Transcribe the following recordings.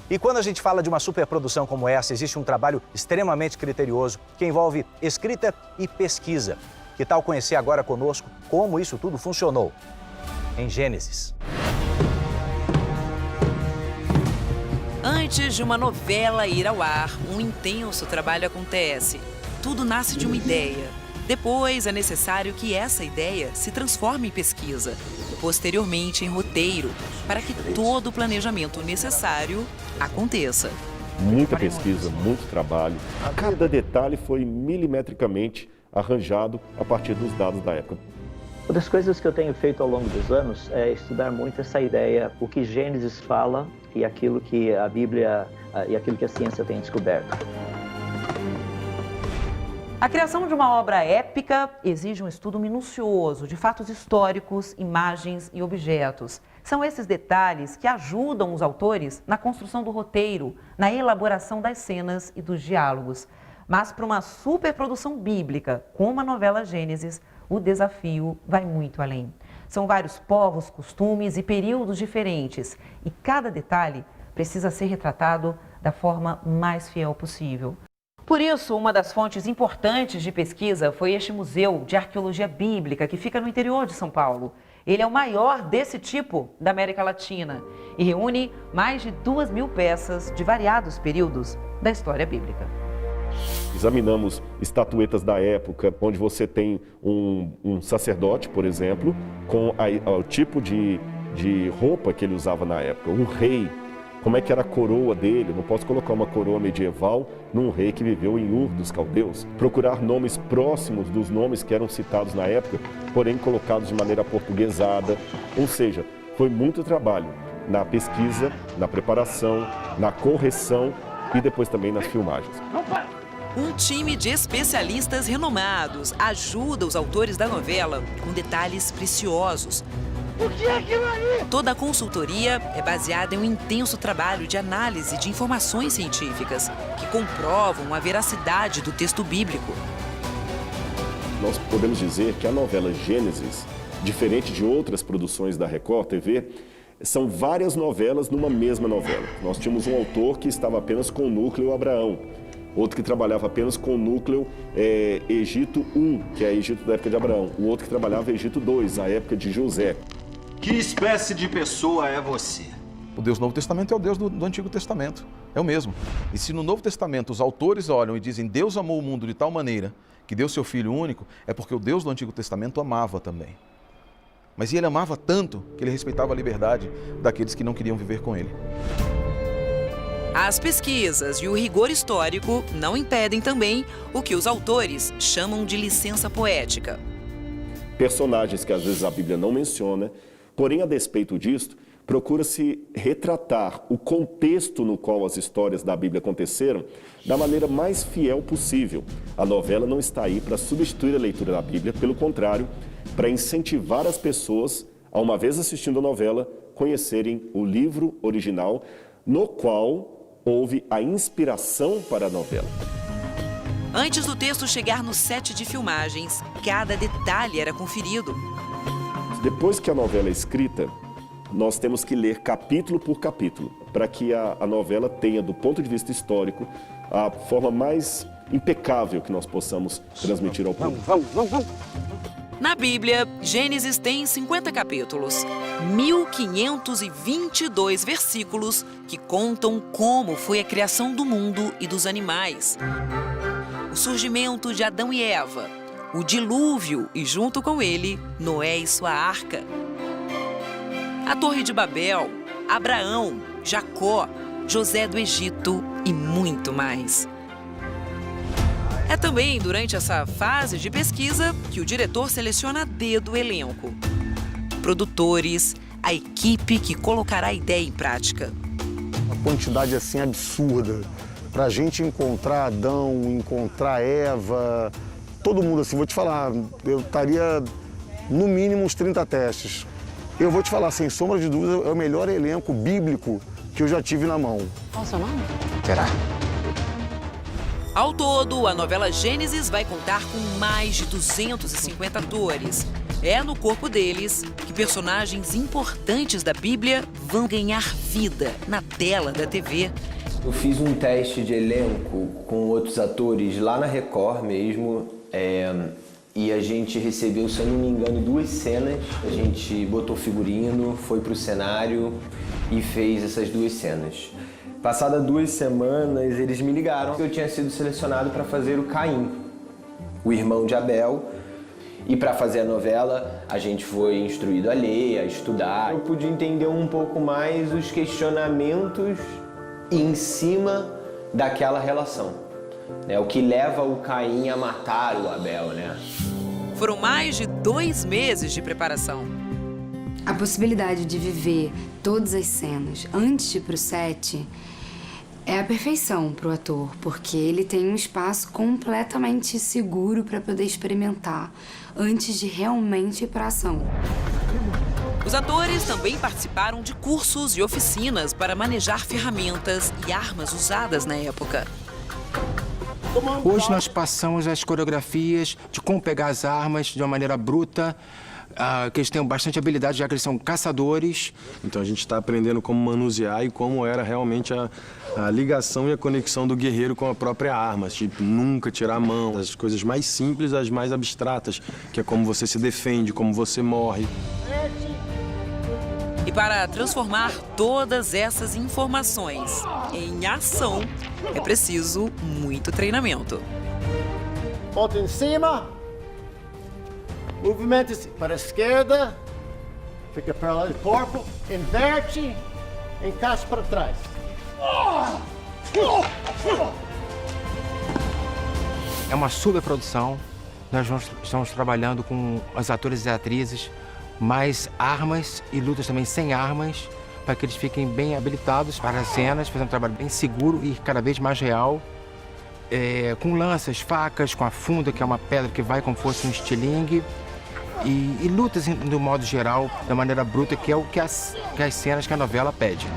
E quando a gente fala de uma superprodução como essa, existe um trabalho extremamente criterioso que envolve escrita e pesquisa. Que tal conhecer agora conosco como isso tudo funcionou? Em Gênesis. Antes de uma novela ir ao ar, um intenso trabalho acontece. Tudo nasce de uma ideia. Depois, é necessário que essa ideia se transforme em pesquisa. Posteriormente, em roteiro, para que todo o planejamento necessário aconteça. Muita pesquisa, muito trabalho. Cada detalhe foi milimetricamente arranjado a partir dos dados da época. Uma das coisas que eu tenho feito ao longo dos anos é estudar muito essa ideia, o que Gênesis fala e aquilo que a Bíblia e aquilo que a ciência tem descoberto. A criação de uma obra épica exige um estudo minucioso de fatos históricos, imagens e objetos. São esses detalhes que ajudam os autores na construção do roteiro, na elaboração das cenas e dos diálogos. Mas para uma superprodução bíblica, como a novela Gênesis, o desafio vai muito além. São vários povos, costumes e períodos diferentes, e cada detalhe precisa ser retratado da forma mais fiel possível. Por isso, uma das fontes importantes de pesquisa foi este Museu de Arqueologia Bíblica, que fica no interior de São Paulo. Ele é o maior desse tipo da América Latina e reúne mais de 2.000 peças de variados períodos da história bíblica. Examinamos estatuetas da época, onde você tem um sacerdote, por exemplo, com o tipo de roupa que ele usava na época, um rei. Como é que era a coroa dele? Não posso colocar uma coroa medieval num rei que viveu em Ur dos Caldeus. Procurar nomes próximos dos nomes que eram citados na época, porém colocados de maneira portuguesada. Ou seja, foi muito trabalho na pesquisa, na preparação, na correção e depois também nas filmagens. Um time de especialistas renomados ajuda os autores da novela com detalhes preciosos. O que é aquilo ali? Toda a consultoria é baseada em um intenso trabalho de análise de informações científicas que comprovam a veracidade do texto bíblico. Nós podemos dizer que a novela Gênesis, diferente de outras produções da Record TV, são várias novelas numa mesma novela. Nós tínhamos um autor que estava apenas com o núcleo Abraão, outro que trabalhava apenas com o núcleo Egito I, que é Egito da época de Abraão, o outro que trabalhava Egito II, a época de José. Que espécie de pessoa é você? O Deus do Novo Testamento é o Deus do Antigo Testamento, é o mesmo. E se no Novo Testamento os autores olham e dizem Deus amou o mundo de tal maneira que deu seu Filho único, é porque o Deus do Antigo Testamento amava também. Mas ele amava tanto que ele respeitava a liberdade daqueles que não queriam viver com ele. As pesquisas e o rigor histórico não impedem também o que os autores chamam de licença poética. Personagens que às vezes a Bíblia não menciona, porém, a despeito disto, procura-se retratar o contexto no qual as histórias da Bíblia aconteceram da maneira mais fiel possível. A novela não está aí para substituir a leitura da Bíblia, pelo contrário, para incentivar as pessoas, a uma vez assistindo a novela, conhecerem o livro original, no qual houve a inspiração para a novela. Antes do texto chegar no set de filmagens, cada detalhe era conferido. Depois que a novela é escrita, nós temos que ler capítulo por capítulo, para que a novela tenha, do ponto de vista histórico, a forma mais impecável que nós possamos transmitir ao público. Vamos. Na Bíblia, Gênesis tem 50 capítulos, 1.522 versículos que contam como foi a criação do mundo e dos animais. O surgimento de Adão e Eva, o dilúvio e, junto com ele, Noé e sua arca. A Torre de Babel, Abraão, Jacó, José do Egito e muito mais. É também durante essa fase de pesquisa que o diretor seleciona a dedo o elenco. Produtores, a equipe que colocará a ideia em prática. Uma quantidade assim absurda. Pra gente encontrar Adão, encontrar Eva, todo mundo assim, vou te falar, eu estaria no mínimo uns 30 testes. Eu vou te falar, sem sombra de dúvida, é o melhor elenco bíblico que eu já tive na mão. Qual o seu nome? Será? Ao todo, a novela Gênesis vai contar com mais de 250 atores. É no corpo deles que personagens importantes da Bíblia vão ganhar vida na tela da TV. Eu fiz um teste de elenco com outros atores lá na Record mesmo, e a gente recebeu, se eu não me engano, 2 cenas. A gente botou figurino, foi pro cenário e fez essas 2 cenas. Passadas 2 semanas, eles me ligaram que eu tinha sido selecionado para fazer o Caim, o irmão de Abel. E para fazer a novela, a gente foi instruído a ler, a estudar. Eu pude entender um pouco mais os questionamentos em cima daquela relação, né? O que leva o Caim a matar o Abel, né? Foram mais de 2 meses de preparação. A possibilidade de viver todas as cenas antes de ir pro set é a perfeição para o ator, porque ele tem um espaço completamente seguro para poder experimentar antes de realmente ir para a ação. Os atores também participaram de cursos e oficinas para manejar ferramentas e armas usadas na época. Hoje nós passamos as coreografias de como pegar as armas de uma maneira bruta, que eles têm bastante habilidade, já que eles são caçadores. Então a gente está aprendendo como manusear e como era realmente a ligação e a conexão do guerreiro com a própria arma. Tipo, nunca tirar a mão, as coisas mais simples, as mais abstratas, que é como você se defende, como você morre. E para transformar todas essas informações em ação, é preciso muito treinamento. Ponto em cima. Movimento para a esquerda. Fica paralelo ao corpo. Inverte. Encaixa para trás. É uma superprodução. Nós estamos trabalhando com os atores e atrizes, mais armas e lutas também sem armas, para que eles fiquem bem habilitados para as cenas, fazendo um trabalho bem seguro e cada vez mais real, com lanças, facas, com a funda, que é uma pedra que vai como fosse um estilingue, e lutas do modo geral, da maneira bruta, que é o que as cenas que a novela pede.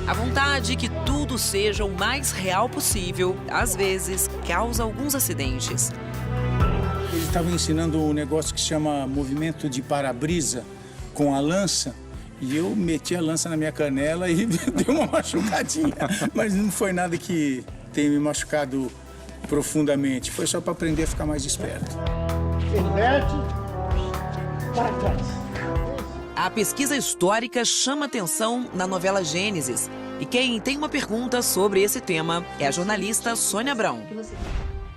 A vontade que tudo seja o mais real possível, às vezes, causa alguns acidentes. Eles estavam ensinando um negócio que se chama movimento de para-brisa com a lança, e eu meti a lança na minha canela e deu uma machucadinha. Mas não foi nada que tenha me machucado profundamente, foi só para aprender a ficar mais esperto. Inverte. Para trás. A pesquisa histórica chama atenção na novela Gênesis. E quem tem uma pergunta sobre esse tema é a jornalista Sônia Abrão.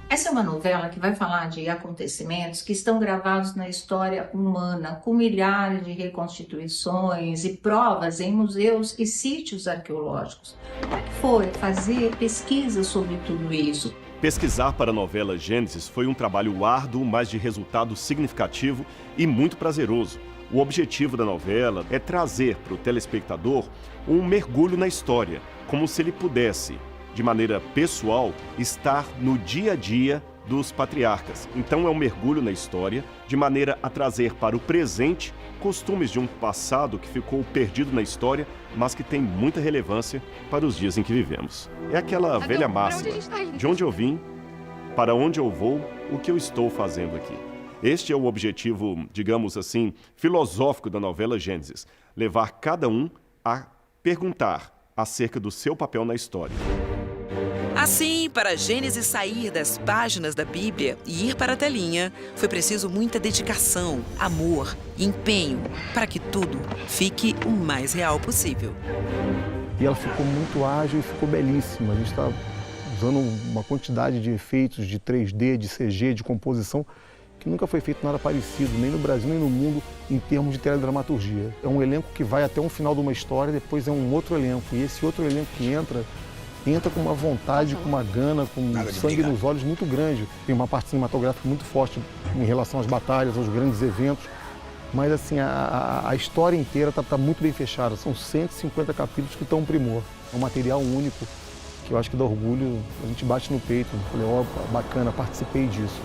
Essa é uma novela que vai falar de acontecimentos que estão gravados na história humana, com milhares de reconstituições e provas em museus e sítios arqueológicos. Como é que foi fazer pesquisa sobre tudo isso? Pesquisar para a novela Gênesis foi um trabalho árduo, mas de resultado significativo e muito prazeroso. O objetivo da novela é trazer para o telespectador um mergulho na história, como se ele pudesse, de maneira pessoal, estar no dia a dia dos patriarcas. Então é um mergulho na história, de maneira a trazer para o presente costumes de um passado que ficou perdido na história, mas que tem muita relevância para os dias em que vivemos. É aquela velha máxima: de onde eu vim, para onde eu vou, o que eu estou fazendo aqui. Este é o objetivo, digamos assim, filosófico da novela Gênesis: levar cada um a perguntar acerca do seu papel na história. Assim, para Gênesis sair das páginas da Bíblia e ir para a telinha, foi preciso muita dedicação, amor e empenho para que tudo fique o mais real possível. E ela ficou muito ágil e ficou belíssima. A gente está usando uma quantidade de efeitos de 3D, de CG, de composição, que nunca foi feito nada parecido, nem no Brasil, nem no mundo, em termos de teledramaturgia. É um elenco que vai até um final de uma história, depois é um outro elenco. E esse outro elenco que entra com uma vontade, com uma gana, com sangue nos olhos muito grande. Tem uma parte cinematográfica muito forte em relação às batalhas, aos grandes eventos. Mas assim, a história inteira está muito bem fechada. São 150 capítulos que estão um primor. É um material único que eu acho que dá orgulho. A gente bate no peito. Falei, ó, bacana, participei disso.